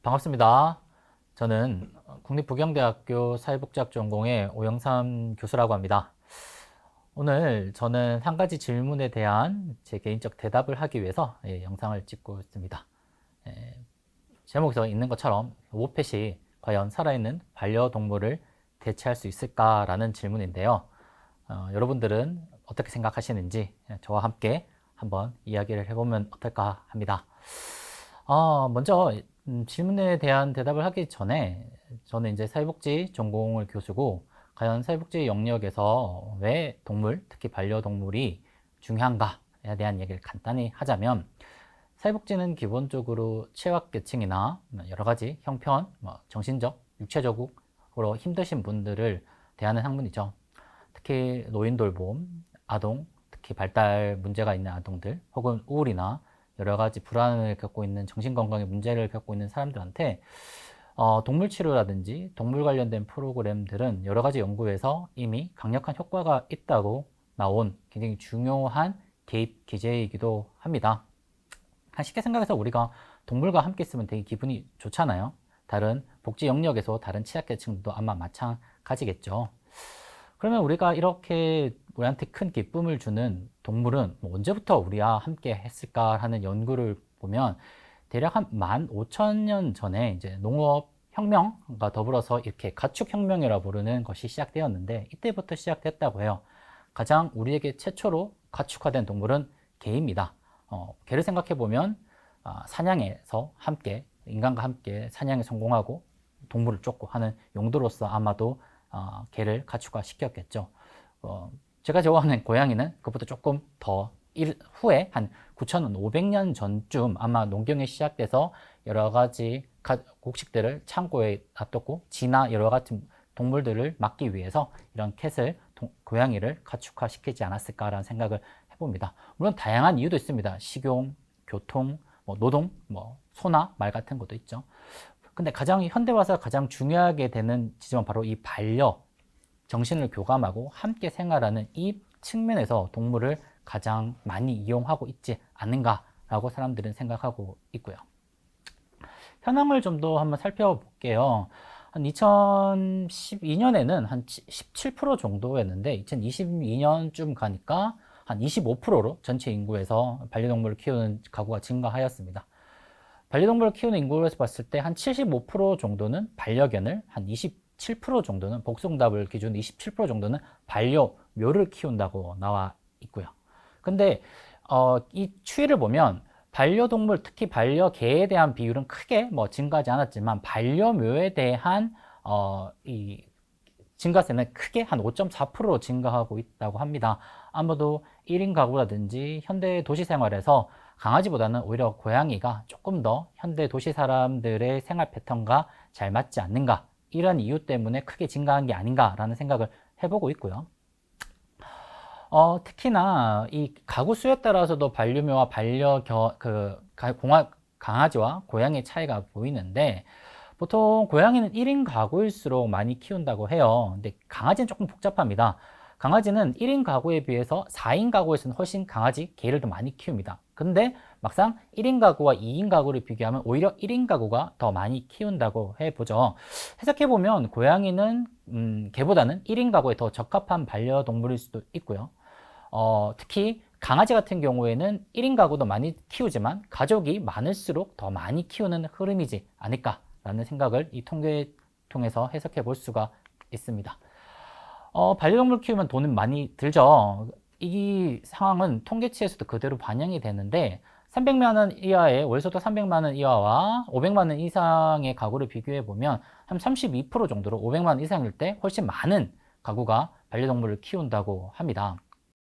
반갑습니다. 저는 국립부경대학교 사회복지학 전공의 오영삼 교수라고 합니다. 오늘 저는 한 가지 질문에 대한 제 개인적 대답을 하기 위해서 영상을 찍고 있습니다. 제목에서 있는 것처럼 로봇펫이 과연 살아있는 반려동물을 대체할 수 있을까라는 질문인데요. 여러분들은 어떻게 생각하시는지 저와 함께 한번 이야기를 해보면 어떨까 합니다. 먼저 질문에 대한 대답을 하기 전에 저는 이제 사회복지 전공을 교수고 과연 사회복지 영역에서 왜 동물, 특히 반려동물이 중요한가에 대한 얘기를 간단히 하자면 사회복지는 기본적으로 취약계층이나 여러 가지 형편, 정신적, 육체적으로 힘드신 분들을 대하는 학문이죠. 특히 노인 돌봄, 아동, 특히 발달 문제가 있는 아동들 혹은 우울이나 여러 가지 불안을 겪고 있는 정신건강의 문제를 겪고 있는 사람들한테 동물 치료라든지 동물 관련된 프로그램들은 여러 가지 연구에서 이미 강력한 효과가 있다고 나온 굉장히 중요한 개입 기제이기도 합니다. 쉽게 생각해서 우리가 동물과 함께 있으면 되게 기분이 좋잖아요. 다른 복지 영역에서 다른 취약계층도 아마 마찬가지겠죠. 그러면 우리가 이렇게 우리한테 큰 기쁨을 주는 동물은 언제부터 우리와 함께 했을까 하는 연구를 보면 대략 한 15,000년 전에 이제 농업 혁명과 더불어서 이렇게 가축 혁명이라 부르는 것이 시작되었는데 이때부터 시작됐다고 해요. 가장 우리에게 최초로 가축화된 동물은 개입니다. 개를 생각해 보면 사냥에서 함께 인간과 함께 사냥에 성공하고 동물을 쫓고 하는 용도로서 아마도 개를 가축화 시켰겠죠. 제가 좋아하는 고양이는 그것보다 조금 더 후에 한 9,500년 전쯤 아마 농경이 시작돼서 여러 가지 곡식들을 창고에 놔뒀고 쥐나 여러 가지 동물들을 막기 위해서 이런 캣을 고양이를 가축화 시키지 않았을까라는 생각을 해봅니다. 물론 다양한 이유도 있습니다. 식용, 교통, 노동, 소나 말 같은 것도 있죠. 근데 가장 현대 와서 가장 중요하게 되는 지점은 바로 이 반려, 정신을 교감하고 함께 생활하는 이 측면에서 동물을 가장 많이 이용하고 있지 않는가라고 사람들은 생각하고 있고요. 현황을 좀 더 한번 살펴볼게요. 한 2012년에는 한 17% 정도였는데 2022년쯤 가니까 한 25%로 전체 인구에서 반려동물을 키우는 가구가 증가하였습니다. 반려동물을 키우는 인구에서 봤을 때 한 75% 정도는 반려견을, 한 27% 정도는 복숭답을 기준으로 27% 정도는 반려묘를 키운다고 나와 있고요. 근데 이 추이를 보면 반려동물, 특히 반려개에 대한 비율은 크게 증가하지 않았지만 반려묘에 대한 이 증가세는 크게 한 5.4% 증가하고 있다고 합니다. 아무도 1인 가구라든지 현대 도시 생활에서 강아지보다는 오히려 고양이가 조금 더 현대 도시 사람들의 생활 패턴과 잘 맞지 않는가, 이런 이유 때문에 크게 증가한 게 아닌가라는 생각을 해보고 있고요. 특히나 이 가구 수에 따라서도 반려묘와 강아지와 고양이의 차이가 보이는데 보통 고양이는 1인 가구일수록 많이 키운다고 해요. 근데 강아지는 조금 복잡합니다. 강아지는 1인 가구에 비해서 4인 가구에서는 훨씬 강아지, 개를 더 많이 키웁니다. 근데 막상 1인 가구와 2인 가구를 비교하면 오히려 1인 가구가 더 많이 키운다고 해보죠. 해석해보면 고양이는 개보다는 1인 가구에 더 적합한 반려동물일 수도 있고요. 특히 강아지 같은 경우에는 1인 가구도 많이 키우지만 가족이 많을수록 더 많이 키우는 흐름이지 않을까라는 생각을 이 통계를 통해서 해석해 볼 수가 있습니다. 반려동물 키우면 돈은 많이 들죠. 이 상황은 통계치에서도 그대로 반영이 되는데 300만 원 이하의 월소득 300만 원 이하와 500만 원 이상의 가구를 비교해 보면 한 32% 정도로 500만 원 이상일 때 훨씬 많은 가구가 반려동물을 키운다고 합니다.